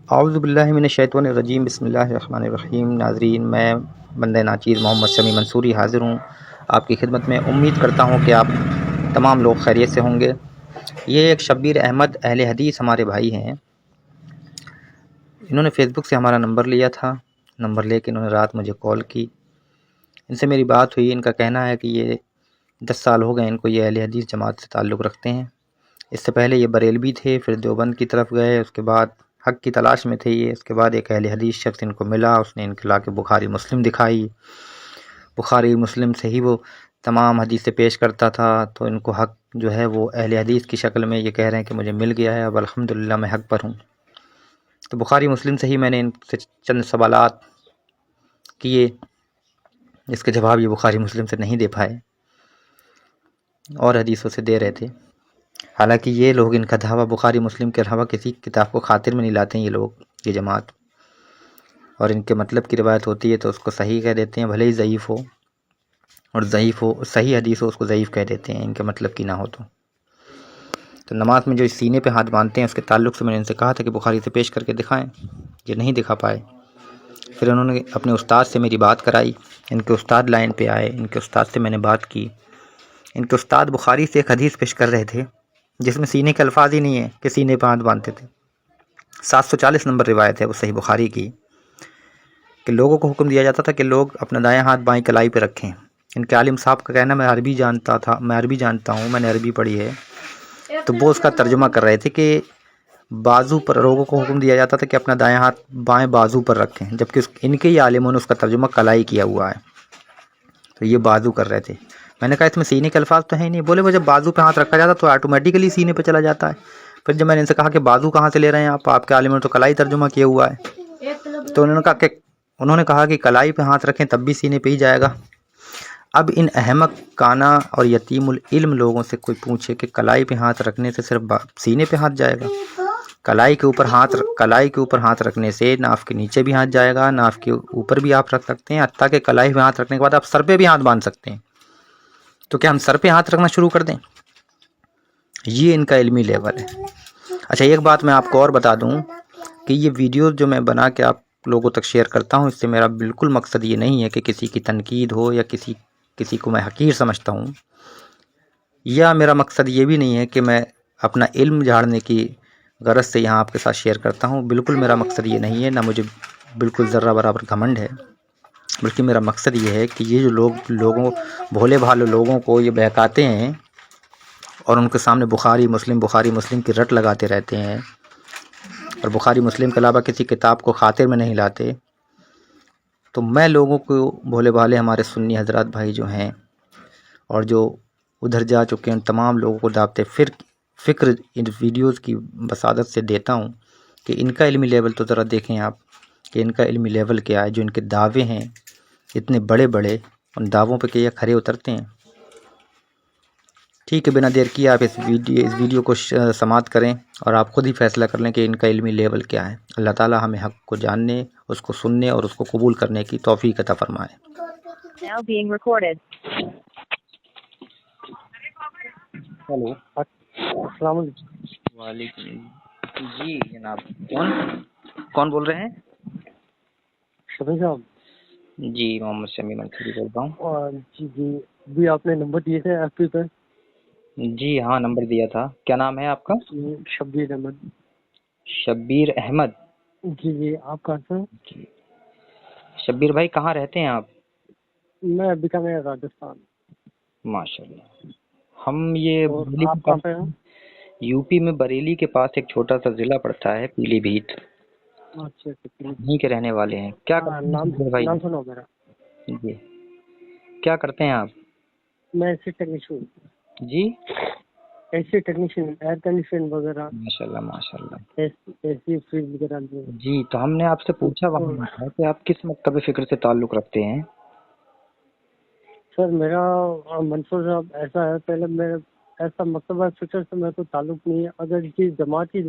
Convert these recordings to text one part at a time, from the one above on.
اعوذ باللہ من الشیطان الرجیم، بسم اللہ الرحمن الرحیم۔ ناظرین، میں بندہ ناچیز محمد سمیع منصوری حاضر ہوں آپ کی خدمت میں۔ امید کرتا ہوں کہ آپ تمام لوگ خیریت سے ہوں گے۔ یہ ایک شبیر احمد اہل حدیث ہمارے بھائی ہیں، انہوں نے فیس بک سے ہمارا نمبر لیا تھا، نمبر لے کے انہوں نے رات مجھے کال کی، ان سے میری بات ہوئی۔ ان کا کہنا ہے کہ یہ 10 سال ہو گئے ان کو یہ اہل حدیث جماعت سے تعلق رکھتے ہیں۔ اس سے پہلے یہ بریلوی تھے، پھر دیوبند کی طرف گئے، اس کے بعد حق کی تلاش میں تھے یہ۔ اس کے بعد ایک اہل حدیث شخص ان کو ملا، اس نے ان کو لا کے بخاری مسلم دکھائی، بخاری مسلم سے ہی وہ تمام حدیثیں پیش کرتا تھا، تو ان کو حق جو ہے وہ اہل حدیث کی شکل میں یہ کہہ رہے ہیں کہ مجھے مل گیا ہے، اب الحمدللہ میں حق پر ہوں۔ تو بخاری مسلم سے ہی میں نے ان سے چند سوالات کیے، جس کے جواب یہ بخاری مسلم سے نہیں دے پائے، اور حدیثوں سے دے رہے تھے۔ حالانکہ یہ لوگ ان کا دعویٰ بخاری مسلم کے علاوہ کسی کتاب کو خاطر میں نہیں لاتے ہیں یہ لوگ، یہ جماعت، اور ان کے مطلب کی روایت ہوتی ہے تو اس کو صحیح کہہ دیتے ہیں، بھلے ہی ضعیف ہو، اور ضعیف ہو صحیح حدیث ہو اس کو ضعیف کہہ دیتے ہیں، ان کے مطلب کی نہ ہو تو نماز میں جو اس سینے پہ ہاتھ باندھتے ہیں اس کے تعلق سے میں نے ان سے کہا تھا کہ بخاری سے پیش کر کے دکھائیں، یہ نہیں دکھا پائے۔ پھر انہوں نے اپنے استاد سے میری بات کرائی، ان کے استاد لائن پہ آئے، ان کے استاد سے میں نے بات کی۔ ان کے استاد بخاری سے ایک حدیث پیش کر رہے تھے جس میں سینے کے الفاظ ہی نہیں ہیں کہ سینے پہ ہاتھ باندھتے تھے۔ 740 نمبر روایت ہے وہ صحیح بخاری کی، کہ لوگوں کو حکم دیا جاتا تھا کہ لوگ اپنا دائیں ہاتھ بائیں کلائی پہ رکھیں۔ ان کے عالم صاحب کا کہنا، میں عربی جانتا ہوں، میں نے عربی پڑھی ہے، تو وہ اس کا ترجمہ کر رہے تھے کہ بازو پر لوگوں کو حکم دیا جاتا تھا کہ اپنا دائیں ہاتھ بائیں بازو پر رکھیں، جبکہ ان کے ہی عالموں نے اس کا ترجمہ کلائی کیا ہوا ہے، تو یہ بازو کر رہے تھے۔ میں نے کہا اس میں سینے کے الفاظ تو ہیں ہی نہیں۔ بولے وہ جب بازو پہ ہاتھ رکھا جاتا تو آٹومیٹیکلی سینے پہ چلا جاتا ہے۔ پھر جب میں نے ان سے کہا کہ بازو کہاں سے لے رہے ہیں آپ کے عالم نے تو کلائی ترجمہ کیا ہوا ہے، تو انہوں نے کہا کہ کلائی پہ ہاتھ رکھیں تب بھی سینے پہ ہی جائے گا۔ اب ان احمق کانا اور یتیم العلم لوگوں سے کوئی پوچھے کہ کلائی پہ ہاتھ رکھنے سے صرف سینے پہ ہاتھ جائے گا؟ کلائی کے اوپر ہاتھ رکھنے سے ناف کے نیچے بھی ہاتھ جائے گا، ناف کے اوپر بھی آپ رکھ سکتے ہیں، حتیٰ کہ کلائی پہ ہاتھ رکھنے کے بعد آپ سر پہ بھی ہاتھ باندھ سکتے ہیں۔ تو کیا ہم سر پہ ہاتھ رکھنا شروع کر دیں؟ یہ ان کا علمی لیول ہے۔ اچھا، ایک بات میں آپ کو اور بتا دوں کہ یہ ویڈیو جو میں بنا کے آپ لوگوں تک شیئر کرتا ہوں، اس سے میرا بالکل مقصد یہ نہیں ہے کہ کسی کی تنقید ہو یا کسی کو میں حقیر سمجھتا ہوں، یا میرا مقصد یہ بھی نہیں ہے کہ میں اپنا علم جھاڑنے کی غرض سے یہاں آپ کے ساتھ شیئر کرتا ہوں۔ بالکل میرا مقصد یہ نہیں ہے، نہ مجھے بالکل ذرہ برابر گھمنڈ ہے، بلکہ میرا مقصد یہ ہے کہ یہ جو لوگوں بھولے بھالے لوگوں کو یہ بہکاتے ہیں اور ان کے سامنے بخاری مسلم کی رٹ لگاتے رہتے ہیں، اور بخاری مسلم کے علاوہ کسی کتاب کو خاطر میں نہیں لاتے، تو میں لوگوں کو بھولے بھالے ہمارے سنی حضرات بھائی جو ہیں اور جو ادھر جا چکے ہیں، ان تمام لوگوں کو دعوت فکر ان ویڈیوز کی بسادت سے دیتا ہوں کہ ان کا علمی لیول تو ذرا دیکھیں آپ، کہ ان کا علمی لیول کیا ہے۔ جو ان کے دعوے ہیں اتنے بڑے بڑے، ان دعووں پہ کیا کھرے اترتے ہیں؟ ٹھیک ہے، بنا دیر کیے آپ اس ویڈیو کو سماعت کریں اور آپ خود ہی فیصلہ کر لیں کہ ان کا علمی لیول کیا ہے۔ اللہ تعالی ہمیں حق کو جاننے، اس کو سننے اور اس کو قبول کرنے کی توفیق عطا فرمائے۔ Now being recorded. ہیلو، السلام علیکم۔ وعلیکم جی جناب، کون بول رہے ہیں؟ شفیع صاحب؟ جی محمد سمیع منصوری بول رہا ہوں۔ جی بھی آپ نے نمبر دیے تھے ایف پی پہ؟ جی ہاں، نمبر دیا تھا۔ کیا نام ہے آپ کا؟ شبیر احمد۔ شبیر احمد؟ جی آپ کہاں سے ہیں؟ جی شبیر بھائی کہاں رہتے ہیں آپ؟ میں بیکانیر، راجستھان۔ ماشاء اللہ۔ ہم یہ آپ کہاں پہ ہیں؟ یو پی میں بریلی کے پاس ایک چھوٹا سا ضلع پڑتا ہے پیلی بھیت، اچھا، وہیں کے رہنے والے ہیں۔ کیا نام سنا میرا؟ جی کیا کرتے ہیں آپ؟ میں ایسی ٹیکنیشین۔ جی ایسی ٹیکنیشین، ایئر کنڈیشن وغیرہ، ماشاء اللہ ماشاء اللہ۔ ایسی فریج وغیرہ۔ جی تو ہم نے آپ سے پوچھا وہاں تھا کہ آپ کس مکتب فکر سے تعلق رکھتے ہیں؟ سر میرا منصور صاحب ایسا ہے، پہلے میں ایسا مکتبہ فکر سے میں تو تعلق نہیں ہے۔ اگر کسی جماعت کی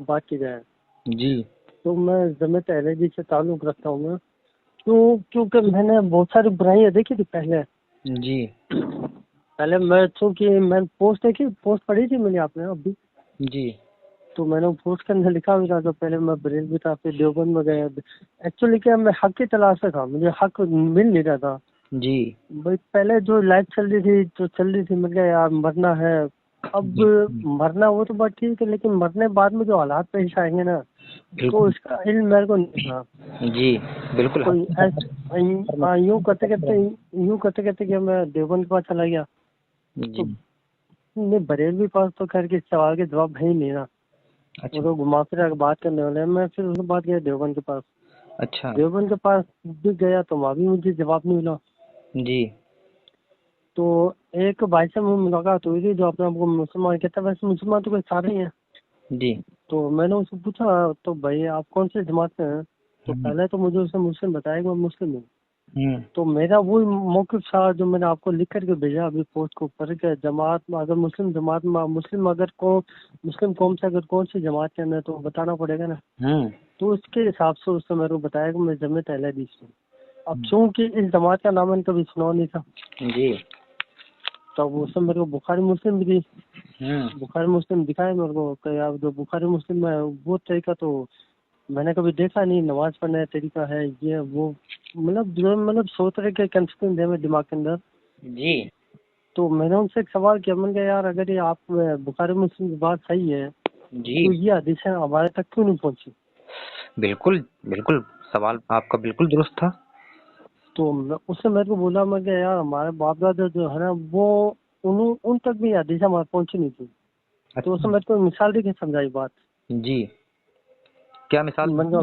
بات کی جائے جی تو میں جماعت اہل حدیث سے تعلق رکھتا ہوں میں، کیونکہ میں نے بہت ساری برائیاں دیکھی تھی پہلے میں، چونکہ میں پوسٹ پڑھی تھی میں نے آپ نے ابھی، جی تو میں نے پوسٹ کے اندر لکھا بھی تھا، تو پہلے میں بریل بھی تھا، پھر دیوبند میں گیا. ایکچولی کیا میں حق کی تلاش میں تھا، مجھے حق مل نہیں رہا تھا. جی بھائی پہلے جو لائف چل رہی تھی مل گیا یار مرنا ہے. اب جی مرنا وہ تو بات ٹھیک ہے، لیکن مرنے بعد میں جو حالات پیش آئیں گے نا، تو بالکل اس کا علم میرے کو نہیں تھا. جی بالکل کوئی یوں کرتے کرتے کہ میں دیوبند کے پاس چلا گیا. جی نہیں بریلوی پاس تو خیر کس سوال کے جواب ہے ہی نہیں نا، اچھا وہ تو گھما پھرا کے بات کرنے والے ہیں. میں پھر اس کے بعد گیا دیوبند کے پاس. اچھا دیوبند کے پاس بھی گیا تو وہاں بھی مجھے جواب نہیں ملا. جی تو ایک بھائی سے ملاقات ہوئی تھی جو اپنے آپ کو مسلمان کہتا ہے، ویسے مسلمان تو کوئی سارے ہی ہیں. جی تو میں نے اس سے پوچھا تو بھائی آپ کون سے جماعت سے ہیں؟ تو پہلے تو مجھے اس نے مسلم بتایا کہ میں مسلم ہوں. تو میرا وہی موقف تھا جو میں نے آپ کو لکھ کر کے بھیجا ابھی پوسٹ کے اوپر، کہ جماعت میں اگر مسلم قوم سے اگر کون سی جماعت کے اندر تو بتانا پڑے گا نا. تو اس کے حساب سے اس نے میرے کو بتایا کہ میں جمعیت اہل حدیث ہوں. اب چونکہ اس جماعت کا نام میں نے کبھی سنا نہیں تھا، جی تو اس میں میرے کو بخاری مسلم بھی دی. بخاری مسلم دکھائے میرے کو کہ آپ جو بخاری مسلم ہے وہ طریقہ تو میں نے کبھی دیکھا نہیں. نماز پڑھنے کا طریقہ ہے یہ وہ، مطلب 100 طرح کے کنفیوژن ہے میرے دماغ کے اندر. جی تو میں نے ان سے ایک سوال کیا، میں نے کہا یار اگر یہ آپ بخاری مسلم کی بات صحیح ہے جی تو یہ حدیثیں ہمارے تک کیوں نہیں پہنچی؟ بالکل بالکل سوال آپ کا بالکل درست تھا. تو اس نے میرے کو بولا، میں کہ یار ہمارے باپ دادا جو ہے نا وہ ان تک بھی حدیثیں ہمارے پہنچی نہیں تھی. تو اس نے میرے کو مثال دے کے سمجھائی بات. جی کیا مثال؟ میں نے کہا،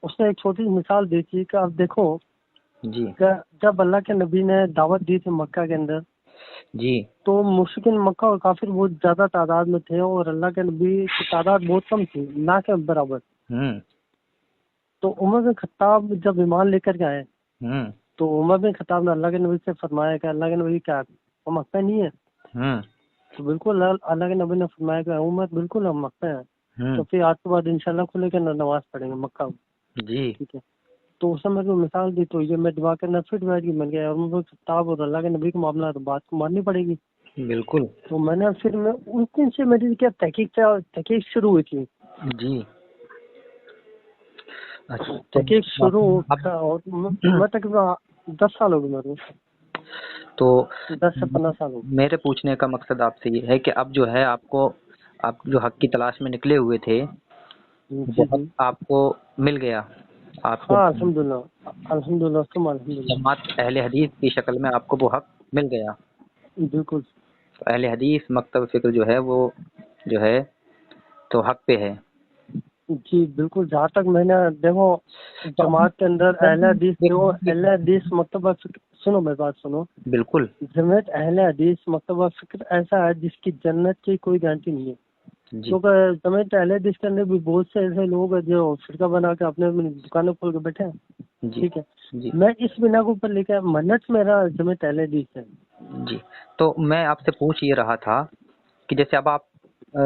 اس نے ایک چھوٹی سی مثال دی تھی کہ اب دیکھو جی کہ جب اللہ کے نبی نے دعوت دی تھی مکہ کے اندر جی تو مشرکین مکہ اور کافر بہت زیادہ تعداد میں تھے، اور اللہ کے نبی کی تعداد بہت کم تھی، نہ کے برابر. تو عمر بن خطاب جب ایمان لے کر کے آئے تو عمر بن خطاب نے اللہ کے نبی سے فرمایا کہ اللہ کے نبی کیا ہم مکہ نہیں ہے؟ تو بالکل اللہ کے نبی نے فرمایا کہ عمر بالکل ہم مکہ ہیں. تو پھر آج کے بعد انشاءاللہ کھلے کے نماز پڑھیں گے مکہ میں. جی ٹھیک ہے. تو اس نے میرے کو مثال دی تو یہ میں دماغ کے اندر فٹ بیٹھ گئی. میں نے کہا عمر بن خطاب اور اللہ کے نبی کا معاملہ ہے تو بات کو ماننی پڑے گی. بالکل. تو میں نے پھر ان دن سے میری کیا تحقیق شروع ہوئی تھی. جی اچھا تحقیق شروع اور میں تقریباً 10 سال ہو گئے میرے کو. تو 10 سے 15 سال ہو گئے. میرے پوچھنے کا مقصد آپ سے یہ ہے کہ اب جو ہے آپ جو حق کی تلاش میں نکلے ہوئے تھے وہ حق آپ کو مل گیا. آپ کو ہاں الحمدللہ جماعت اہل حدیث کی شکل میں آپ کو وہ حق مل گیا. بالکل. اہل حدیث مکتب فکر جو ہے وہ جو ہے تو حق پہ ہے. جی بالکل. جہاں تک میں نے دیکھو جماعت کے اندر اہل حدیث مکتبہ فکر، سنو میری بات سنو. بالکل. جماعت اہل حدیث مکتبہ فکر ایسا ہے جس کی جنت کی کوئی گارنٹی نہیں ہے. جی کیونکہ جماعت اہل حدیث کے اندر بھی بہت سے ایسے لوگ ہیں جو فرقہ بنا کے اپنے دکانیں کھول کے بیٹھے ہیں. جی ٹھیک ہے. جی میں اس بنا کے اوپر لے کے منت میرا جماعت اہل حدیث ہے. جی تو میں آپ سے پوچھ یہ رہا تھا کہ جیسے اب آپ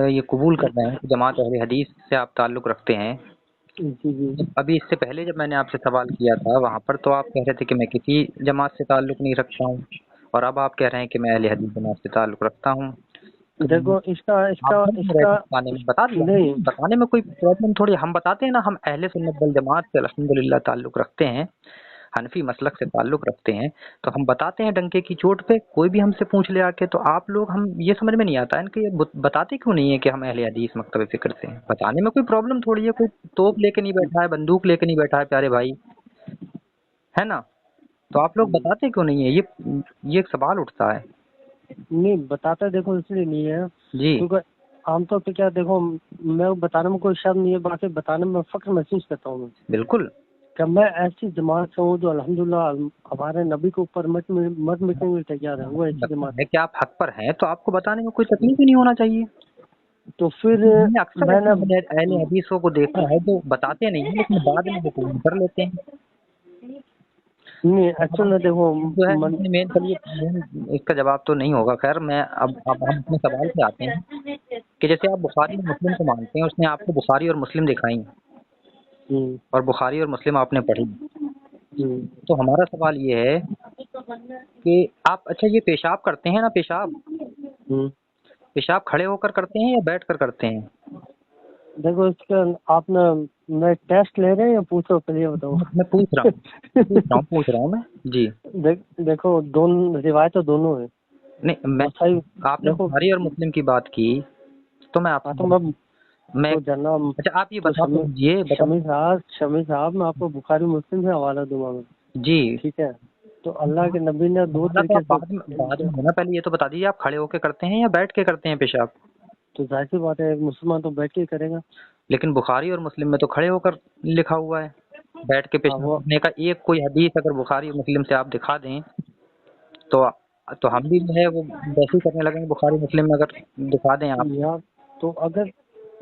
یہ قبول کر رہے ہیں کہ جماعت اہل حدیث سے آپ تعلق رکھتے ہیں. جی جی. ابھی اس سے پہلے جب میں نے آپ سے سوال کیا تھا وہاں پر تو آپ کہہ رہے تھے کہ میں کسی جماعت سے تعلق نہیں رکھتا ہوں، اور اب آپ کہہ رہے ہیں کہ میں اہل حدیث جماعت سے تعلق رکھتا ہوں. دیکھو اس کا بتانے میں کوئی پرابلم تھوڑی. ہم بتاتے ہیں نا ہم اہل سنت والجماعت سے الحمدللہ تعلق رکھتے ہیں، حنفی مسلک سے تعلق رکھتے ہیں، تو ہم بتاتے ہیں ڈنکے کی چوٹ پہ. کوئی بھی ہم سے پوچھ لے آ کے تو آپ لوگ ہم یہ سمجھ میں نہیں آتا ہے کہ یہ بتاتے کیوں نہیں ہے کہ ہم اہل حدیث مکتب فکر سے ہیں. بتانے میں کوئی پرابلم تھوڑی ہے. کوئی توپ لے کے نہیں بیٹھا ہے، بندوق لے کے نہیں بیٹھا ہے پیارے بھائی، ہے نا؟ تو آپ لوگ بتاتے کیوں نہیں ہیں؟ یہ ایک سوال اٹھتا ہے. نہیں بتاتا دیکھو اس لیے نہیں ہے جی کیونکہ عام طور پہ کیا دیکھو میں بتانے میں کوئی شرم نہیں ہے، باقی بتانے میں فخر محسوس کرتا ہوں. میں بالکل کہ میں ایسی جماعت سے ہوں جو الحمدللہ ہمارے نبی کے اوپر مت مٹنے کے لیے تیار ہے. وہ ایسی جماعت ہے کہ آپ حق پر ہیں تو آپ کو بتانے میں کوئی تکلیف ہی نہیں ہونا چاہیے. تو پھر میں اکثر میں نے اہل حدیثوں کو دیکھا ہے جو بتاتے نہیں ہیں لیکن بعد میں وہ قبول کر لیتے ہیں. نہیں ایکچوئل میں دیکھو جو ہے اس کا جواب تو نہیں ہوگا. خیر میں اب ہم اپنے سوال پہ آتے ہیں کہ جیسے آپ بخاری اور مسلم کو مانتے ہیں، اس نے آپ کو بخاری اور مسلم دکھائی اور بخاری اور مسلم آپ نے پڑھی، تو ہمارا سوال یہ ہے کہ آپ اچھا یہ پیشاب کرتے ہیں نا، پیشاب کھڑے ہو کر کرتے ہیں یا بیٹھ کر کرتے ہیں؟ دیکھو اس کا آپ نے میں ٹیسٹ لے رہے ہیں یا پوچھ رہے ہو؟ پہلے یہ بتاؤ. میں پوچھ رہا ہوں میں جی. دیکھو دونوں روایتیں دونوں ہیں. نہیں میں صحیح. آپ نے دیکھو بخاری اور مسلم کی بات کی تو میں آپ ہاں تو میں تو جناب اچھا آپ یہ تو بتا دیجیے شمی صاحب میں آپ کو بخاری مسلم سے حوالہ دوں گا میں. جی. ٹھیک ہے. تو اللہ کے نبی نے دو حوالہ تو طریقے آپ بعد میں ہونا، پہلے یہ تو بتا دیجیے آپ کھڑے ہو کے کرتے ہیں یا بیٹھ کے کرتے ہیں پیشاب؟ تو ظاہر سی بات ہے ایک مسلمان تو بیٹھ کے ہی کرے گا. لیکن بخاری اور مسلم میں تو کھڑے ہو کر لکھا ہوا ہے بیٹھ کے پیشاب وہ کرنے کا. ایک کوئی حدیث اگر بخاری اور مسلم سے آپ دکھا دیں تو ہم بھی جو ہے وہ ویسے ہی کرنے لگیں گے. بخاری مسلم میں اگر دکھا دیں آپ یا تو اگر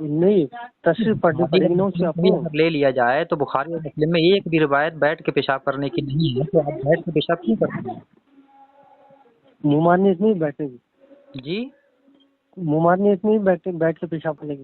نہیں تشریف پڑھنی پڑے گی نا اس کی آپ کو. اگر لے لیا جائے تو بخاری اور مسلم میں ایک بھی روایت بیٹھ کے پیشاب کرنے کی نہیں ہے، تو آپ بیٹھ کے پیشاب کیوں کرتے ہیں؟ منہ مارنی اتنی بیٹھے گی. جی. منہ مارنی اتنی بیٹھ کے پیشاب کرنے کی.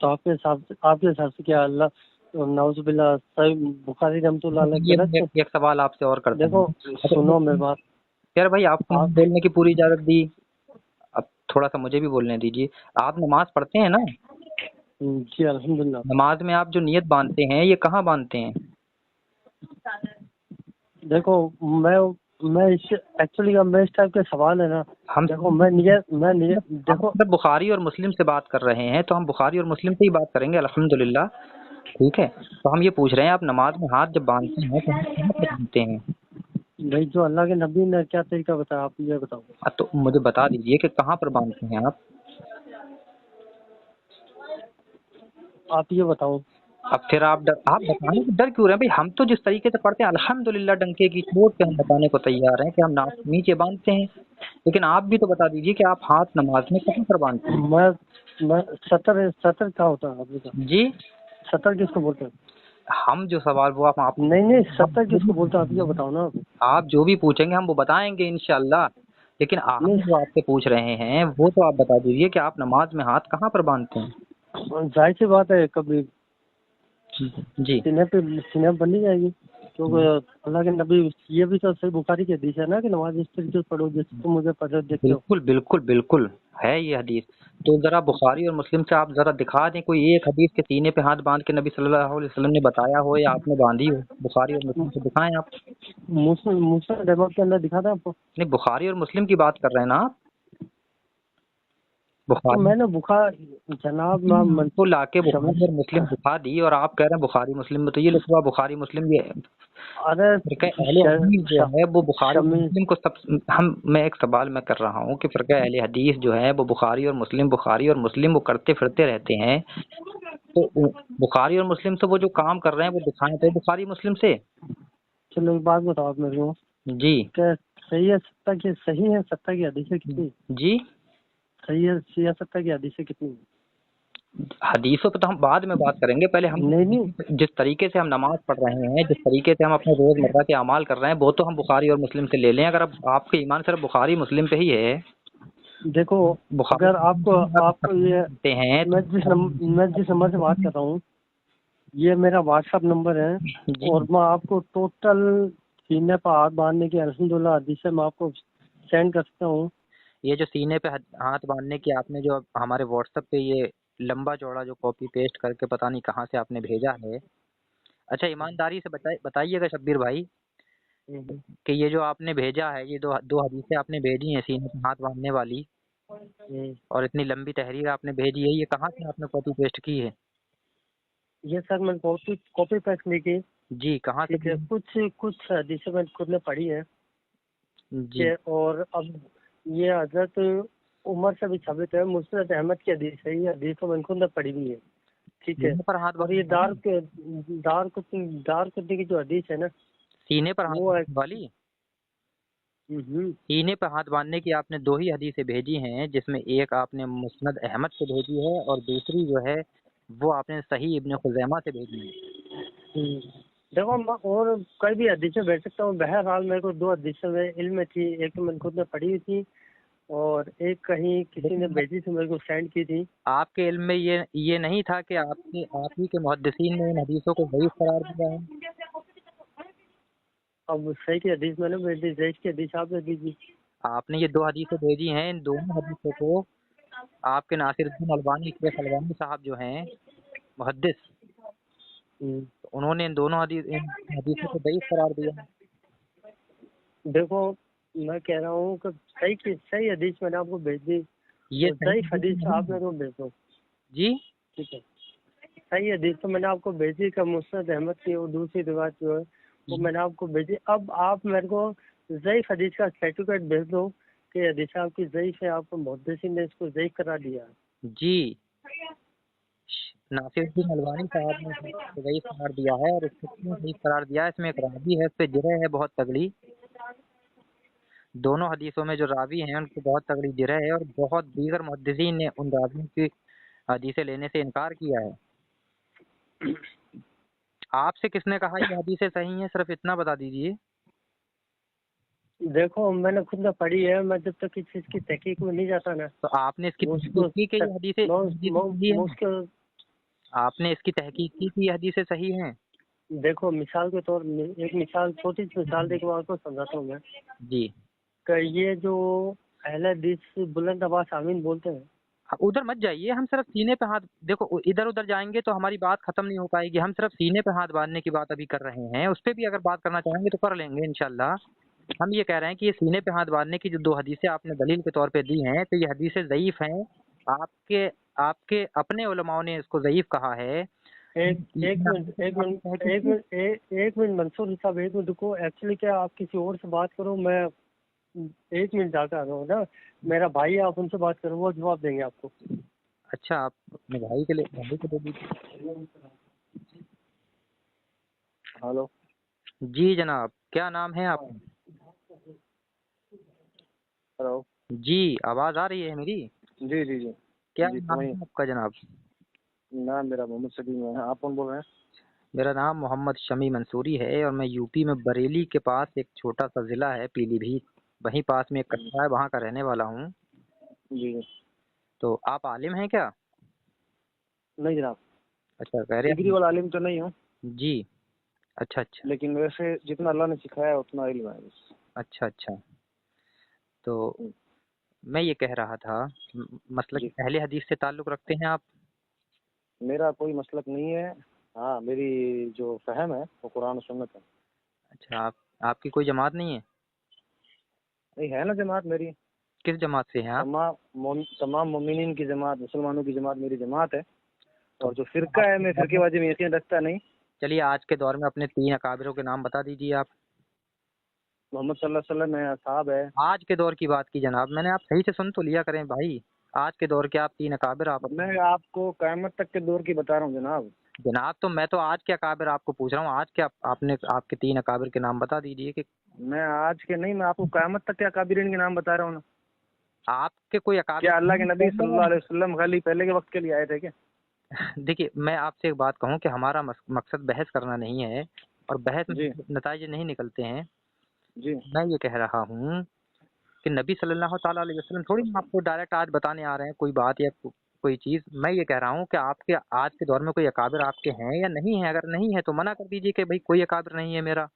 تو آپ کے حساب سے کیا اللہ نعوذ باللہ صحیح بخاری رحمۃ اللہ علیہ غلط ہے؟ ایک سوال آپ سے اور کرتا ہوں. دیکھو سنو میری بات. یار بھائی آپ کو بولنے کی پوری اجازت دی، اب تھوڑا سا مجھے بھی بولنے دیجیے. آپ نماز پڑھتے ہیں نا؟ جی الحمدللہ. نماز میں آپ جو نیت باندھتے ہیں یہ کہاں باندھتے ہیں؟ دیکھو میں ایکچولی میں اس ٹائپ کے سوال ہے نا. ہم دیکھو میں دیکھو بخاری اور مسلم سے بات کر رہے ہیں تو ہم بخاری اور مسلم سے ہی بات کریں گے الحمدللہ. ٹھیک ہے. تو ہم یہ پوچھ رہے ہیں آپ نماز میں ہاتھ جب باندھتے ہیں تو ہم کہاں پر باندھتے ہیں؟ بھائی جو اللہ کے نبی نے کیا طریقہ بتایا آپ یہ بتاؤ. تو مجھے بتا دیجیے کہ کہاں پر باندھتے ہیں آپ یہ بتاؤ. اب پھر آپ بتانے کو ڈر کیوں رہے ہیں بھائی؟ ہم تو جس طریقے سے پڑھتے ہیں الحمدللہ ڈنکے کی چوٹ پہ ہم بتانے کو تیار ہیں کہ ہم نیچے باندھتے ہیں. لیکن آپ بھی تو بتا دیجیے کہ آپ ہاتھ نماز میں کہاں پر باندھتے ہیں؟ میں سطر کیا ہوتا ہے آپ کا؟ جی. سطر کس کو بولتے ہیں؟ ہم جو سوال وہ آپ نہیں سطر کس کو بولتے ہیں آپ یہ بتاؤ نا. آپ جو بھی پوچھیں گے ہم وہ بتائیں گے انشاءاللہ. لیکن ہم جو آپ سے پوچھ رہے ہیں وہ تو آپ بتا دیجیے کہ آپ نماز میں ہاتھ کہاں پر باندھتے ہیں؟ ظاہر سی بات ہے کبھی جی. سینے پہ بنی جائے گی کیونکہ اللہ کے نبی یہ بھی تو صحیح بخاری کی حدیث ہے نا کہ نماز اس طریقے سے پڑھو جیسے تم مجھے پڑھ دیکھتے ہو. بالکل ہے یہ حدیث. تو ذرا بخاری اور مسلم سے آپ ذرا دکھا دیں کوئی ایک حدیث کے سینے پہ ہاتھ باندھ کے نبی صلی اللہ علیہ وسلم نے بتایا ہو یا آپ نے باندھی ہو. بخاری اور مسلم سے دکھائیں آپ. مسلم ڈیموک کے اندر دکھا تھا آپ کو؟ نہیں بخاری اور مسلم کی بات کر رہے ہیں نا آپ. تو میں نے جناب کو لا کے بخاری اور مسلم دکھا دی اور آپ کہہ رہے ہیں بخاری مسلم میں تو یہ لکھا ہوا بخاری مسلم یہ فرقہ اہل حدیث جو ہے وہ بخاری مسلم کو میں ایک سوال میں کر رہا ہوں کہ فرقہ اہل حدیث جو ہے وہ بخاری اور مسلم وہ کرتے پھرتے رہتے ہیں. تو بخاری اور مسلم سے وہ جو کام کر رہے ہیں وہ دکھائیں تو بخاری مسلم سے. چلو ایک بات بتاؤ آپ میرے کو. جی. کہ صحیح ہے ستہ کی حدیثیں کتنی؟ جی. صحیح ہے ستہ کی حدیثیں کتنی؟ حدیثوں پہ تو ہم بعد میں بات کریں گے. پہلے ہم جس طریقے سے ہم نماز پڑھ رہے ہیں جس طریقے سے ہم اپنے روزمرہ کے اعمال کر رہے ہیں وہ تو ہم بخاری اور مسلم سے لے لیں. اگر آپ کے ایمان صرف بخاری مسلم پہ ہی ہے. دیکھو اگر آپ کو یہ میں جس نمبر سے بات کر رہا ہوں یہ میرا واٹس ایپ نمبر ہے اور میں آپ کو ٹوٹل سینے پہ ہاتھ باندھنے کی الحمدللہ حدیث میں آپ کو سینڈ کر سکتا ہوں. یہ جو سینے پہ ہاتھ باندھنے کی آپ نے جو ہمارے واٹس ایپ پہ یہ لمبا چوڑا جو کاپی پیسٹ کر کے پتہ نہیں کہاں سے آپ نے بھیجا ہے. اچھا ایمانداری سے بتائیے گا شبیر بھائی کہ یہ جو آپ نے بھیجا ہے یہ دو حدیثیں آپ نے بھیجی ہیں سینے پہ ہاتھ باندھنے والی اور اتنی لمبی تحریر آپ نے بھیجی ہے، یہ کہاں سے آپ نے کاپی پیسٹ کی ہے؟ یہ سر میں کاپی پیسٹ نہیں کی. جی. کہاں سے؟ کچھ حدیثیں میں خود نے پڑھی ہیں. جی. اور اب یہ حضرت عمر سے بھی ثابت ہے. مسند احمد کی حدیث ہے. یہ حدیث میں خود نے پڑھی ہوئی ہے. ٹھیک ہے. اور یہ دار کتنی کی جو حدیث ہے نا سینے پر ہاتھ والی سینے پر ہاتھ باندھنے کی آپ نے دو ہی حدیثیں بھیجی ہیں جس میں ایک آپ نے مسند احمد سے بھیجی ہے اور دوسری جو ہے وہ آپ نے صحیح ابن خزیمہ سے بھیجی ہے. دیکھو میں اور کوئی بھی حدیثیں بھیج سکتا ہوں. بہرحال میرے کو دو حدیثیں میں علم میں تھی. ایک تو میں نے خود نے پڑھی ہوئی تھی اور ایک کہیں کسی نے بھیجی تھی میرے کو سینڈ کی تھی. آپ کے علم میں یہ نہیں تھا کہ آپ ہی کے محدثین نے ان حدیثوں کو ضعیف قرار دیا ہے؟ اب صحیح کی حدیث میں نے بھیج دی، ضعیف کی حدیث آپ بھیج دیجیے۔ آپ نے یہ 2 حدیثیں بھیجی ہیں، ان دونوں حدیثوں کو آپ کے ناصر الدین البانی شیخ البانی صاحب جو ہیں محدث، انہوں نے ان دونوں حدیثوں کو ضعیف قرار دیا۔ دیکھو میں کہہ رہا ہوں کہ صحیح حدیث میں نے آپ کو بھیج دی، یہ ضعیف حدیث آپ میرے کو بھیج دو۔ جی ٹھیک ہے، صحیح حدیث تو میں نے آپ کو بھیجی کہ مسند احمد کی وہ دوسری روایت جو ہے وہ میں نے آپ کو بھیجی۔ اب آپ میرے کو ضعیف حدیث کا سرٹیفکیٹ بھیج دو کہ حدیث آپ کی ضعیف ہے، آپ کو محدثین نے اس کو ضعیف کرا دیا ہے۔ جی، ناصر الدین البانی صاحب نے اس کو ضعیف قرار دیا ہے، اور اس کو کیوں ضعیف قرار دیا ہے؟ اس میں ایک راوی ہے، اس پہ جرح ہے بہت تگڑی۔ دونوں حدیثوں میں جو راوی ہیں ان کو بہت تگڑی جرح ہے، اور بہت دیگر محدثین نے ان راویوں کی حدیثیں لینے سے انکار کیا ہے۔ آپ سے کس نے کہا یہ حدیثیں صحیح ہیں؟ صرف اتنا بتا دیجئے۔ دیکھو میں نے خود نہ پڑھی ہے، میں جب تک کسی چیز کی تحقیق میں نہیں جاتا نا تو آپ نے اس کی وہ اس تحقیق کو کی کہ یہ حدیثیں صحیح میں ہیں؟ اس کے آپ نے اس کی تحقیق کی کہ یہ حدیثیں صحیح ہیں؟ دیکھو مثال کے طور ایک مثال، چھوٹی سی مثال دے کے آپ کو سمجھاتا ہوں میں جی، کہ یہ جو اہل حدیث بلند آواز آمین بولتے ہیں، ادھر مت جائیے، ہم صرف سینے پہ ہاتھ، دیکھو ادھر ادھر جائیں گے تو ہماری بات ختم نہیں ہو پائے گی۔ ہم صرف سینے پہ ہاتھ باندھنے کی بات ابھی کر رہے ہیں، اس پہ بھی اگر بات کرنا چاہیں گے تو کر لیں گے انشاءاللہ۔ ہم یہ کہہ رہے ہیں کہ یہ سینے پہ ہاتھ باندھنے کی جو 2 حدیثیں آپ نے دلیل کے طور پہ دی ہیں، تو یہ حدیثیں ضعیف ہیں۔ آپ کے اپنے علماء نے اس کو ضعیف کہا ہے۔ ایک منٹ منصور صاحب، ایک منٹ رکو۔ ایکچولی کیا آپ کسی اور سے بات کرو، میں 1 منٹ جا کر آ رہا ہوں نا، میرا بھائی ہے، آپ ان سے بات کرو، وہ جواب دیں گے آپ کو۔ اچھا، آپ اپنے بھائی کے دے دیجیے۔ ہلو جی جناب، کیا نام ہے آپ؟ ہلو جی، آواز آ رہی ہے میری؟ جی جی جی کیا جی نام ہے آپ کا جناب؟ نام میرا محمد سلیم ہے، آپ کون بول رہے ہیں؟ میرا نام محمد شمی منصوری ہے، اور میں یو پی میں بریلی کے پاس ایک چھوٹا سا ضلع ہے پیلی بھیت، وہیں پاس میں ایک قصبہ ہے، وہاں کا رہنے والا ہوں۔ جی تو آپ عالم ہیں کیا؟ نہیں جناب، اچھا، کہہ رہے ڈگری والا عالم تو نہیں ہوں، جی، اچھا اچھا لیکن ویسے جتنا اللہ نے سکھایا ہے اتنا علم ہے بس۔ اچھا اچھا، تو میں یہ کہہ رہا تھا، مسلک جی اہل حدیث سے تعلق رکھتے ہیں آپ؟ میرا کوئی مسلک نہیں ہے، ہاں میری جو فہم ہے وہ قرآن و سنت ہے۔ اچھا، آپ کی کوئی جماعت نہیں ہے؟ نہیں ہے نا جماعت میری، کس جماعت سے ہیں آپ؟ تمام مومنین کی جماعت، مسلمانوں کی جماعت میری جماعت ہے، تو اور جو فرقہ ہے میں فرقے بازی میں یقین رکھتا نہیں۔ چلیے، آج کے دور میں اپنے 3 اکابروں کے نام بتا دیجیے آپ۔ محمد صلی اللہ علیہ وسلم ہے، اصحاب ہے۔ آج کے دور کی بات کی جناب، میں نے، آپ صحیح سے سن تو لیا کریں بھائی، آج کے دور کے آپ 3 اکابر آپ۔ میں آپ کو قیامت تک کے دور کی بتا رہا ہوں جناب۔ جناب تو میں تو آج کے اکابر آپ کو پوچھ رہا ہوں، آج کے آپ کے 3 اکابر کے نام بتا دیجیے کہ میں آج کے نہیں، میں آپ کو قیامت تک کے اکابرین کے نام بتا رہا ہوں نا۔ آپ کے کوئی اکابر۔ کیا اللہ کے نبی صلی اللہ علیہ وسلم خالی پہلے کے وقت کے لیے آئے تھے کیا؟ دیکھیے، میں آپ سے ایک بات کہوں کہ ہمارا مقصد بحث کرنا نہیں ہے، اور بحث جی میں نتائج نہیں نکلتے ہیں۔ جی میں یہ کہہ رہا ہوں کہ نبی صلی اللہ تعالیٰ علیہ وسلم تھوڑی ہم آپ کو ڈائریکٹ آج بتانے آ رہے ہیں کوئی بات یا کوئی چیز۔ میں یہ کہہ رہا ہوں کہ آپ کے آج کے دور میں کوئی اکابر آپ کے ہیں یا نہیں ہیں؟ اگر نہیں ہے تو منع کر دیجیے کہ بھائی کوئی اکابر نہیں ہے میرا،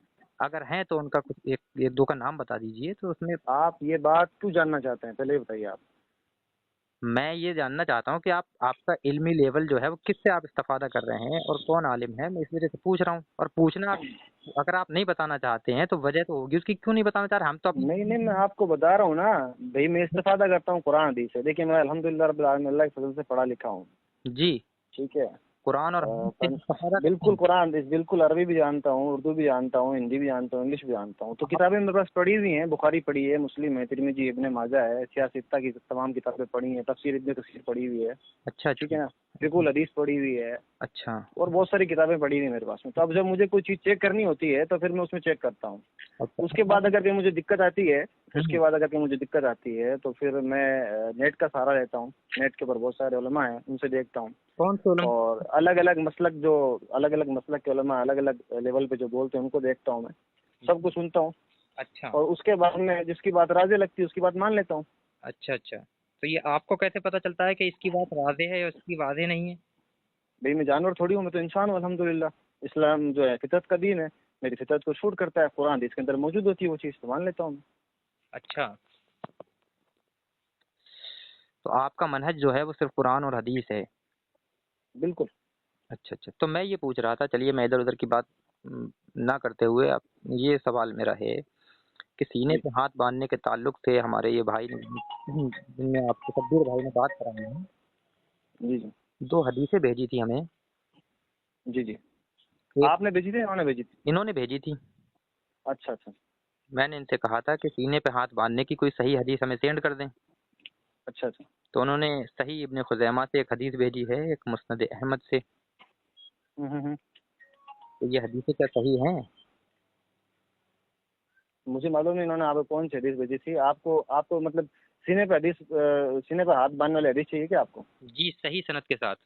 اگر ہیں تو ان کا کچھ ایک دو کا نام بتا دیجیے، تو اس میں آپ یہ بات کیوں جاننا چاہتے ہیں پہلے یہ بتائیے آپ۔ میں یہ جاننا چاہتا ہوں کہ آپ کا علمی لیول جو ہے وہ کس سے آپ استفادہ کر رہے ہیں اور کون عالم ہے، میں اس وجہ سے پوچھ رہا ہوں۔ اور پوچھنا، اگر آپ نہیں بتانا چاہتے ہیں تو وجہ تو ہوگی اس کی، کیوں نہیں بتانا چاہ رہے؟ ہم تو نہیں نہیں، میں آپ کو بتا رہا ہوں نا بھائی، میں استفادہ کرتا ہوں قرآن حدیث سے۔ دیکھیے میں الحمدللہ رب العالمین اللہ کے فضل سے پڑھا لکھا ہوں، جی، ٹھیک ہے، قرآن اور حدیث سے استفادہ کرتے بالکل ہیں۔ قرآن حدیث، بالکل عربی بھی جانتا ہوں، اردو بھی جانتا ہوں، ہندی بھی جانتا ہوں، انگلش بھی جانتا ہوں۔ تو کتابیں میرے پاس پڑھی ہوئی ہیں، بخاری پڑھی ہے، مسلم ہے، ترمذی، ابن ماجہ ہے، سیاستہ کی تمام کتابیں پڑھی ہیں، تفسیر ابن کثیر پڑھی ہوئی ہے، اچھا ٹھیک اچھا ہے نا، فقہ الحدیث پڑھی ہوئی ہے، اچھا اور بہت ساری کتابیں پڑھی ہوئی ہیں میرے پاس میں۔ تو اب جب مجھے کوئی چیز چیک کرنی ہوتی ہے تو پھر میں اس میں چیک کرتا ہوں۔ اس کے بعد اگر کہ مجھے دقت آتی ہے، تو پھر میں نیٹ کا سہارا لیتا ہوں۔ نیٹ کے اوپر بہت سارے علماء ہیں، ان سے دیکھتا ہوں، کون سے علماء؟ اور الگ الگ مسلک کے علماء الگ الگ لیول پہ جو بولتے ہیں ان کو دیکھتا ہوں، میں سب کو سنتا ہوں، اچھا اور اس کے بعد میں جس کی بات راضی لگتی ہے اس کی بات مان لیتا ہوں۔ اچھا اچھا، تو یہ آپ کو کیسے پتہ چلتا ہے کہ اس کی بات واضح ہے یا اس کی واضح نہیں ہے؟ بھئی میں جانور تھوڑی ہوں، میں تو انسان ہوں الحمدللہ۔ اسلام جو ہے فطرت کا دین ہے، میری فطرت کو شوٹ کرتا ہے، قرآن حدیث کے اندر موجود ہوتی ہے وہ چیز، تو مان لیتا ہوں. اچھا، تو آپ کا منہج جو ہے وہ صرف قرآن اور حدیث ہے؟ بالکل. اچھا اچھا، تو میں یہ پوچھ رہا تھا، چلیے میں ادھر ادھر کی بات نہ کرتے ہوئے اب یہ سوال میرا ہے کہ سینے جی پہ ہاتھ باندھنے کے تعلق سے ہمارے یہ بھائی نے، جن میں آپ کے تقدیر بھائی نے بات کرائی ہے، جی جی دو حدیثیں بھیجی تھی ہمیں. جی جی. ایک آپ نے بھیجی تھی، انہوں نے بھیجی تھی؟ انہوں نے بھیجی تھی. اچھا اچھا میں نے ان سے کہا تھا کہ سینے پہ ہاتھ باندھنے کی کوئی صحیح حدیث ہمیں سینڈ کر دیں. اچھا اچھا. تو انہوں نے صحیح ابن خزیمہ سے ایک حدیث بھیجی ہے، ایک مسند احمد سے. تو یہ حدیثیں کیا صحیح ہیں؟ مجھے معلوم نہیں انہوں نے آپ کو کون سی حدیث بھیجی تھی. آپ کو مطلب سینے پہ حدیث، سینے پہ ہاتھ باندھنے والی حدیث چاہیے کیا آپ کو؟ جی، صحیح سند کے ساتھ.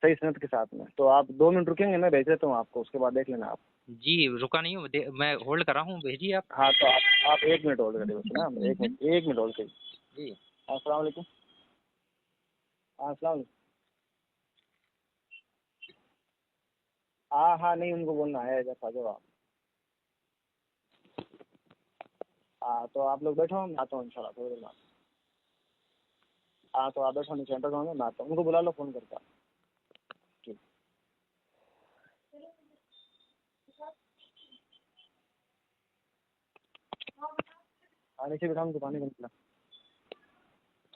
صحیح سند کے ساتھ میں. تو آپ 2 منٹ رکیں گے، میں بھیج دیتا ہوں آپ کو، اس کے بعد دیکھ لینا آپ. جی رکا نہیں ہوں، میں ہولڈ کر رہا ہوں، بھیجیے آپ. ہاں تو آپ 1 منٹ ہولڈ کریے بس نا، 1 منٹ ہولڈ کریے. جی السلام علیکم. ہاں السلام علیکم. ہاں نہیں، ان کو بولنا ہے جب آ جاؤ آپ. ہاں تو آپ لوگ بیٹھو، میں آتا ہوں ان شاء اللہ تھوڑی دیر بعد. ہاں تو آپ بیٹھو، نیچے انٹر ہوں گے، میں آتا ہوں. ان کو بلا لو فون کر کے. ٹھیک. ہاں نیچے بیٹھا ہوں، دکان کا.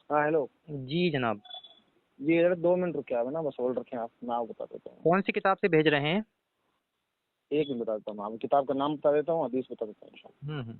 ہاں ہیلو. جی جناب. جی 2 منٹ رکے آپ نا، بس ہولڈ رکھیں آپ، میں آپ کو بتا دیتا ہوں. کون سی کتاب سے بھیج رہے ہیں؟ 1 منٹ بتا دیتا ہوں. آپ کتاب کا نام بتا دیتا ہوں، حدیث بتا دیتا ہوں ان شاء اللہ.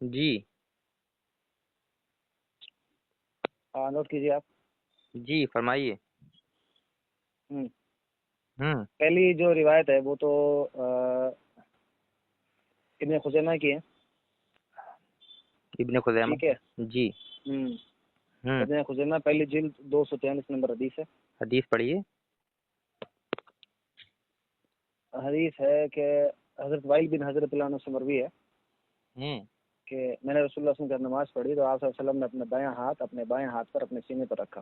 جی ہاں نوٹ کیجیے آپ. جی فرمائیے. پہلی جو روایت ہے وہ تو ابن خزیمہ کی ہے. ابن خزیمہ. ٹھیک ہے. جی. ابن خزیمہ پہلی جلد 243 نمبر حدیث ہے. حدیث پڑھیے. حدیث ہے کہ حضرت وائل بن حضرت اللہ عنہ سے مروی ہے کہ میں نے رسول اللہ صلی اللہ علیہ وسلم کی نماز پڑھی تو آپ صلی اللہ علیہ وسلم نے اپنے بائیں ہاتھ پر اپنے سینے پر رکھا.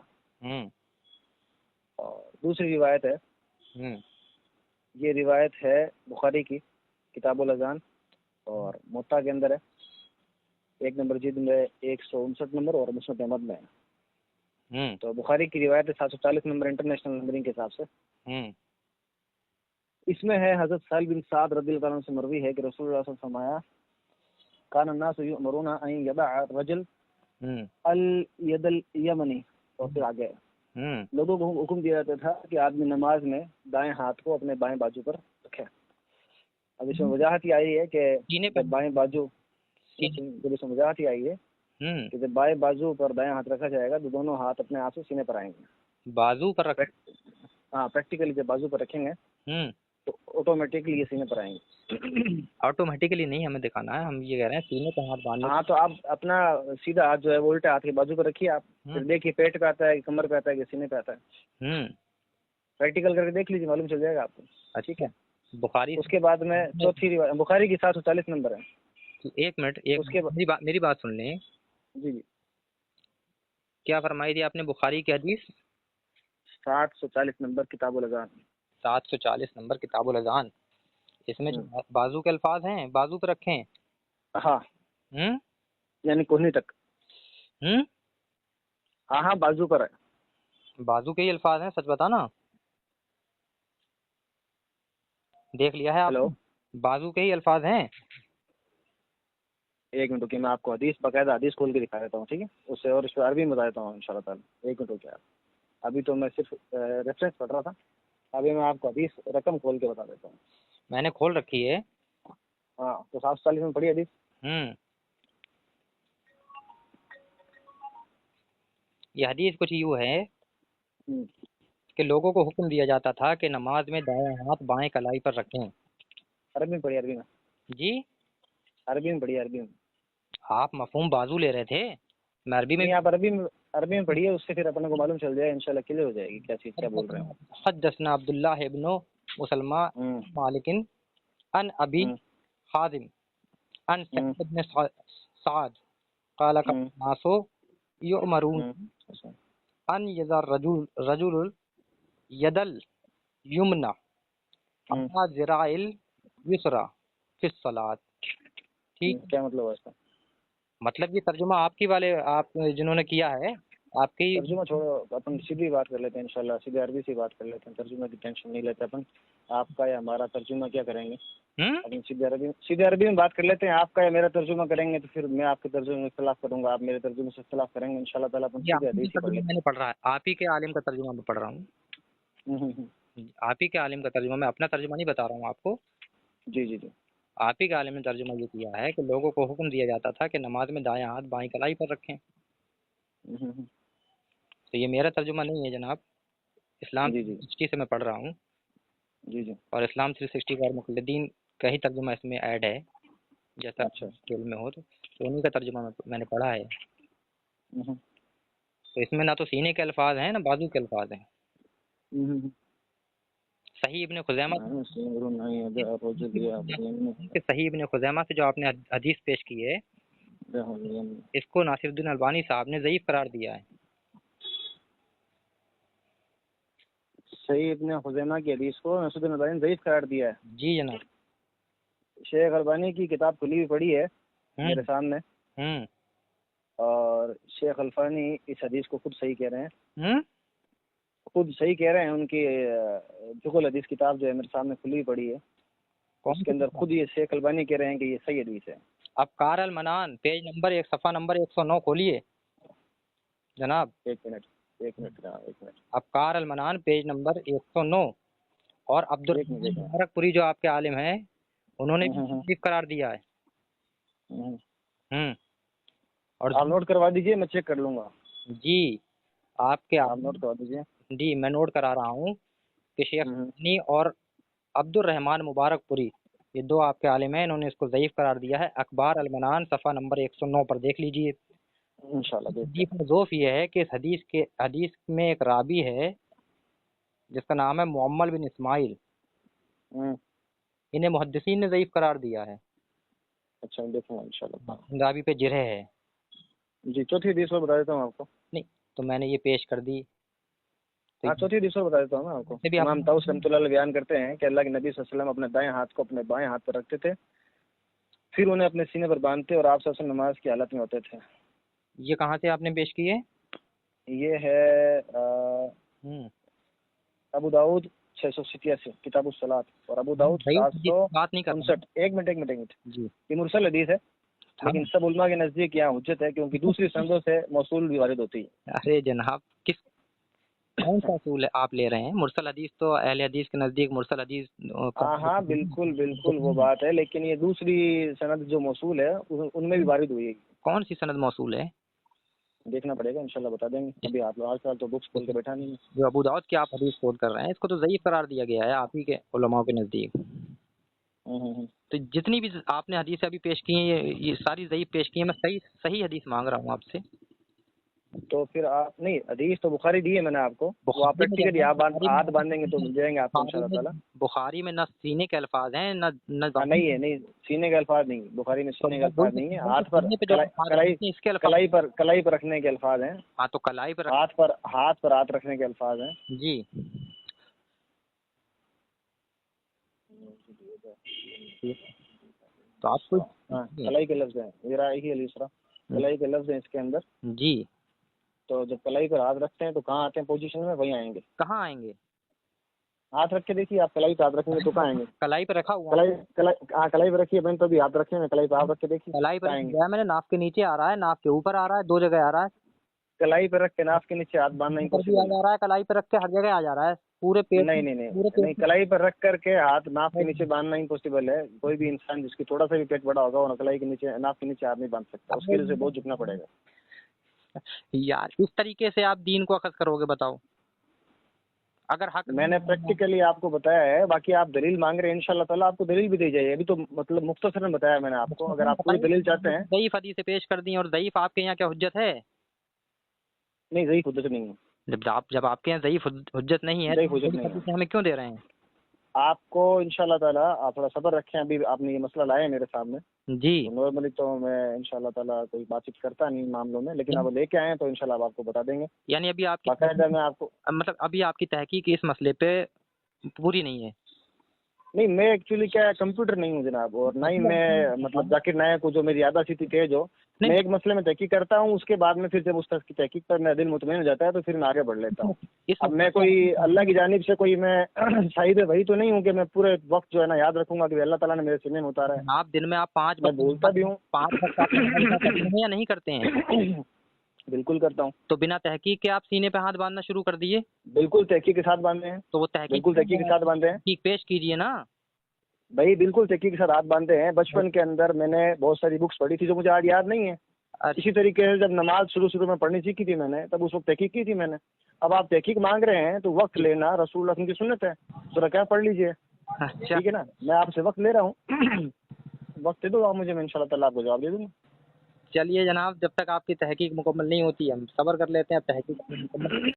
اور دوسری روایت ہے، یہ روایت ہے بخاری کی کتاب الاذان اور موطا کے اندر ہے، 1 نمبر جلد میں 159 نمبر اور مسند احمد میں ہے. تو بخاری کی روایت ہے 740 نمبر انٹرنیشنل نمبرنگ کے حساب سے. اس میں ہے حضرت سہل بن سعد رضی اللہ عنہ سے مروی ہے کہ رسول اللہ صلی اللہ علیہ وسلم فرمایا کان الناس یؤمرون ان یضع الرجل الید الیمنی. اور پھر آگے لوگوں کو حکم دیا جاتا تھا کہ آدمی نماز میں دائیں ہاتھ کو اپنے بائیں بازو پر رکھے. اب اس میں وجاہت یہ آئی ہے کہ جب بائیں بازو جب اس میں وجاہت یہ آئی ہے کہ جب بائیں بازو پر دائیں ہاتھ رکھا جائے گا تو دونوں ہاتھ اپنے آپ سے سینے پر آئیں گے. بازو پر رکھ. ہاں پریکٹیکلی جب بازو پر رکھیں گے تو آٹومیٹکلی یہ سینے پر آئیں گے. آٹومیٹکلی نہیں، ہمیں دکھانا ہے، ہم یہ کہہ رہے ہیں سینے پہ ہاتھ باندھنے. ہاں تو آپ اپنا سیدھا ہاتھ جو ہے وہ الٹا ہاتھ کے بازو پر رکھیے. آپ پھر دیکھیے پیٹ پہ آتا ہے کہ کمر پہ آتا ہے کہ سینے پہ آتا ہے. پریکٹیکل کر کے دیکھ لیجیے، معلوم چل جائے گا آپ کو. ٹھیک ہے. بخاری. اس کے بعد میں چوتھی روایت بخاری کی 740 نمبر ہے. 1 منٹ میری بات سن لیں. جی جی. کیا فرمائی تھی آپ نے بخاری کی حدیث؟ 740 نمبر کتاب الاذان. 740 نمبر کتاب الاذان. اس میں جو بازو کے الفاظ ہیں بازو پہ رکھیں. ہاں یعنی کوہنی تک. ہاں بازو پر ہے. بازو کے ہی الفاظ ہیں، سچ بتانا. دیکھ لیا ہے آپ ہیلو، بازو کے ہی الفاظ ہیں. 1 منٹ رکیے، میں آپ کو حدیث باقاعدہ حدیث کھول کے دکھا دیتا ہوں. ٹھیک ہے. اس سے اور اس پہ عربی میں بتا دیتا ہوں ان شاء اللہ تعالیٰ. 1 منٹ رکیے آپ. ابھی تو میں صرف ریفرنس پڑھ رہا تھا، ابھی میں آپ کو حدیث رقم کھول کے بتا دیتا ہوں. میں نے کھول رکھی ہے. ہاں تو 740 میں پڑھی حدیث. یہ حدیث کچھ یوں ہے کہ لوگوں کو حکم دیا جاتا تھا کہ نماز میں دائیں ہاتھ بائیں کلائی پر رکھیں. عربی میں پڑھی، عربی میں، جی عربی میں پڑھی، عربی میں آپ مفہوم بازو لے رہے تھے، میں عربی میں نہیں، آپ عربی میں پڑھیے، اس سے پھر اپنے کو معلوم چل جائے، انشاءاللہ کلیئر ہو جائے گی کیا چیز کیا بول رہے ہیں. حدثنا عبداللہ ابن مسلمہ ہوں مالک عن ابی ہوں حازم عن ہوں سعید بن سعد قال ہوں الناس یؤمرون ہوں اچھا. ان یذا رجل ید الیمنى ہوں على ذراع الیسرى فی الصلاۃ. ٹھیک، کیا مطلب ہے اس کا؟ مطلب یہ ترجمہ آپ کی والے آپ جنہوں نے کیا ہے آپ کی. ترجمہ چھوڑو، اپن سیدھی بات کر لیتے ہیں انشاءاللہ، سیدھے عربی سے بات کر لیتے ہیں، ترجمہ کی ٹینشن نہیں لیتے اپن. آپ کا یا ہمارا ترجمہ کیا کریں گے؟ اپن سیدھے عربی میں بات کر لیتے ہیں. آپ کا یا میرا ترجمہ کریں گے تو پھر میں آپ کے ترجمے میں اختلاف کروں گا، آپ میرے ترجمے سے اختلاف کریں گے، انشاءاللہ تعالیٰ اپن یہ سیدھے آپ ہی حدیث کا ہی پڑھ ترجمہ لیتے میں نے پڑھ رہا ہے، آپ ہی کے عالم کا ترجمہ میں پڑھ رہا ہوں. ہیں. آپ ہی کے عالم کا ترجمہ، میں اپنا ترجمہ نہیں بتا رہا ہوں آپ کو. جی جی جی. آپ ہی کے عالم نے ترجمہ یہ کیا ہے کہ لوگوں کو حکم دیا جاتا تھا کہ نماز میں دائیں ہاتھ بائیں کلائی پر رکھیں. تو یہ میرا ترجمہ نہیں ہے جناب، اسلام جی جی 360 سے میں پڑھ رہا ہوں، جی جی. اور اسلام 360 کا مقلدین کا ہی ترجمہ اس میں ایڈ ہے، جیسا اچھا. علم میں ہو تو انہیں کا ترجمہ میں نے پڑھا ہے. ہوں تو اس میں نہ تو سینے کے الفاظ ہیں نہ بازو کے الفاظ ہیں. صحیح ابن خزیمہ کہ صحیح ابن خزیمہ سے جو آپ نے حدیث پیش کی ہے اس کو ناصر الدین البانی صاحب نے ضعیف قرار دیا ہے. صحیح ابن خزیمہ کی حدیث کو ناصر الدین البانی نے ضعیف قرار دیا ہے. جی جناب. شیخ البانی کی کتاب کھلی ہوئی پڑھی ہے میرے سامنے، ہوں اور شیخ البانی اس حدیث کو خود صحیح کہہ رہے ہیں، ہوں خود صحیح کہہ رہے ہیں. ان کی فقہ الحدیث کتاب جو ہے میرے سامنے کھلی ہوئی پڑھی ہے، اس کے اندر خود یہ شیخ البانی کہہ رہے ہیں کہ یہ صحیح حدیث ہے. ابکار المنان پیج نمبر صفحہ نمبر 109 کھولیے جناب. ایک منٹ. ابکار المنان پیج نمبر 109. اور عبد ایک منٹ. الرحمن مبارک پوری جو آپ کے عالم ہیں انہوں نے ضعیف قرار دیا ہے. اور آپ نوٹ کروا دیجئے، میں چیک کر لوں گا. جی آپ کے آپ نوٹ کروا دیجئے. جی میں نوٹ کرا رہا ہوں کہ شیخ البانی اور عبد الرحمن مبارک پوری یہ دو آپ کے عالم ہیں، انہوں نے اس کو ضعیف قرار دیا ہے. اخبار المنان صفحہ نمبر 109 پر دیکھ لیجئے. انشاءاللہ دیکھتے حدیث میں ضعف یہ ہے کہ اس حدیث میں ایک راوی ہے جس کا نام ہے معمل بن اسماعیل، ہیں. انہیں محدثین نے ضعیف قرار دیا ہے. اچھا دیکھوں گا انشاءاللہ. راوی پہ جرح ہے. جی چوتھی حدیث میں بتا دیتا ہوں آپ کو. نہیں تو میں نے یہ پیش کر دی. ہاں چوتھی حدیث میں بتا دیتا ہوں میں آپ کو. امام طاؤس رحمۃ اللہ علیہ بیان کرتے ہیں کہ اللہ کے نبی صلی اللہ علیہ وسلم اپنے دائیں ہاتھ کو اپنے بائیں ہاتھ پر رکھتے تھے، پھر انہیں اپنے سینے پر باندھتے اور آپ صلی اللہ علیہ وسلم نماز کی حالت میں ہوتے تھے. یہ کہاں سے آپ نے پیش کی ہے؟ یہ ہے ابو داؤد 687 کتاب الصلاۃ، اور ابو داؤد 759. ایک منٹ. جی یہ مرسل حدیث ہے، لیکن سب علماء کے نزدیک یہاں حجت ہے کیونکہ دوسری سندوں سے موصول بھی وارد ہوتی ہے. ارے جناب کون سا اصول ہے آپ لے رہے ہیں؟ مرسل حدیث تو اہل حدیث کے نزدیک مرسل حدیث ہاں بالکل وہ بات ہے، لیکن یہ دوسری سند جو موصول ہے ان میں بھی وارد ہوئی ہے. کون سی سند موصول ہے؟ دیکھنا پڑے گا، انشاءاللہ بتا دیں گے. ابھی آپ آج کل تو بکس کھول کے بیٹھا نہیں ہے. جو ابو داؤد کی آپ حدیث کوٹ کر رہے ہیں اس کو تو ضعیف قرار دیا گیا ہے آپ ہی کے علماء کے نزدیک. تو جتنی بھی آپ نے حدیث ابھی پیش کی ہیں یہ ساری ضعیف پیش کی ہیں. میں صحیح حدیث مانگ رہا ہوں آپ سے. تو پھر آپ نہیں، حدیث تو بخاری دی ہے میں نے آپ کو، وہ آپ پریکٹیکلی آپ ہاتھ باندھیں گے تو مل جائیں گے آپ کو انشاءاللہ تعالیٰ. بخاری میں نہ سینے کے الفاظ ہیں نہ نہیں سینے کے الفاظ نہیں، بخاری میں سینے کے الفاظ نہیں ہے. ہاتھ پر کلائی پر رکھنے کے الفاظ ہیں. ہاں تو کلائی پر ہاتھ پر ہاتھ رکھنے کے الفاظ ہیں. جی تو آپ کو کلائی کے لفظ ہیں، کلائی کے لفظ ہیں اس کے اندر. جی تو جب کلائی پر ہاتھ رکھتے ہیں تو کہاں آتے ہیں پوزیشن میں؟ وہیں آئیں گے. کہاں آئیں گے؟ ہاتھ رکھ کے دیکھیے آپ، کلائی پہ ہاتھ رکھیں گے تو کہاں آئیں گے؟ کلائی پہ رکھا ہوا کلائی پہ رکھیے بہن، تو بھی ہاتھ رکھیں گے کلائی پہ ہاتھ رکھ کے دیکھیے. کلائی پہ میں نے ناف کے نیچے آ رہا ہے، ناف کے اوپر آ رہا ہے، دو جگہ آ رہا ہے. کلائی پہ رکھ کے ناف کے نیچے ہاتھ باندھنا آ جا رہا ہے، کلائی پہ رکھ کے ہر جگہ آ جا رہا ہے پورے پیٹ. نہیں کلائی پر رکھ کر کے ہاتھ ناف کے نیچے باندھنا امپوسیبل ہے. کوئی بھی انسان جس کی تھوڑا سا بھی پیٹ بڑا ہوگا وہ کلائی کے نیچے ناف کے نیچے ہاتھ نہیں باندھ سکتا، اس کے لیے بہت جھکنا پڑے گا. یار اس طریقے سے آپ دین کو اخذ کرو گے؟ بتاؤ اگر حق میں نے پریکٹیکلی آپ کو بتایا ہے، باقی آپ دلیل مانگ رہے ہیں، انشاءاللہ تعالیٰ آپ کو دلیل بھی دی جائے. ابھی تو مطلب مختصراً بتایا میں نے آپ کو، اگر آپ پوری دلیل چاہتے ہیں. ضعیف حدیث پیش کر دی اور ضعیف آپ کے یہاں کیا حجت ہے؟ نہیں ضعیف حجت نہیں ہے. جب آپ کے یہاں ضعیف حجت نہیں ہے ضعیف تو حجت ضعیف نہیں ہے. حدیث ہمیں کیوں دے رہے ہیں؟ آپ کو انشاءاللہ تعالیٰ آپ تھوڑا صبر رکھیں، ابھی آپ نے یہ مسئلہ لایا ہے میرے سامنے. جی نارملی تو میں انشاءاللہ تعالیٰ کوئی بات چیت کرتا نہیں ان معاملوں میں، لیکن اب لے کے آئے ہیں تو انشاءاللہ اب آپ کو بتا دیں گے. یعنی ابھی آپ کی باقاعدہ میں آپ کو مطلب ابھی آپ کی تحقیق اس مسئلے پہ پوری نہیں ہے؟ نہیں، میں ایکچولی کیا کمپیوٹر نہیں ہوں جناب، اور نہ ہی میں مطلب ذاکر نائک کو جو میری عادت سی تھی جو میں ایک مسئلے میں تحقیق کرتا ہوں، اس کے بعد میں پھر جب اس کی تحقیق پر میرا دل مطمئن ہو جاتا ہے تو پھر میں آگے بڑھ لیتا ہوں. اب میں کوئی اللہ کی جانب سے کوئی میں صاحب وہی تو نہیں ہوں کہ میں پورے وقت جو ہے نا یاد رکھوں گا کہ اللہ تعالیٰ نے میرے سینے میں اتارا ہے. آپ دن میں آپ 5 میں بولتا بھی ہوں. 5 وقت آپ کرتے ہیں یا نہیں کرتے ہیں؟ بالکل کرتا ہوں. تو بنا تحقیق کے آپ سینے پہ ہاتھ باندھنا شروع کر دیے؟ بالکل تحقیق کے ساتھ باندھے ہیں. تو وہ تحقیق بالکل تحقیق کے ساتھ باندھے ہیں. تحقیق پیش کیجئے نا بھائی، بالکل تحقیق کے ساتھ ہاتھ باندھے ہیں. بچپن کے اندر میں نے بہت ساری بکس پڑھی تھی جو مجھے آج یاد نہیں ہے. اسی طریقے سے جب نماز شروع میں پڑھنی سیکھی تھی میں نے، تب اس وقت تحقیق کی تھی میں نے. اب آپ تحقیق مانگ رہے ہیں تو وقت لینا رسول اللہ کی سنت ہے، ذرا کیا پڑھ لیجئے. ٹھیک ہے نا، میں آپ سے وقت لے رہا ہوں. وقت دے دو آپ مجھے، میں انشاءاللہ تعالیٰ آپ کو جواب دے دوں گا. چلیے جناب، جب تک آپ کی تحقیق مکمل نہیں ہوتی ہم صبر کر لیتے ہیں. اب تحقیق مکمل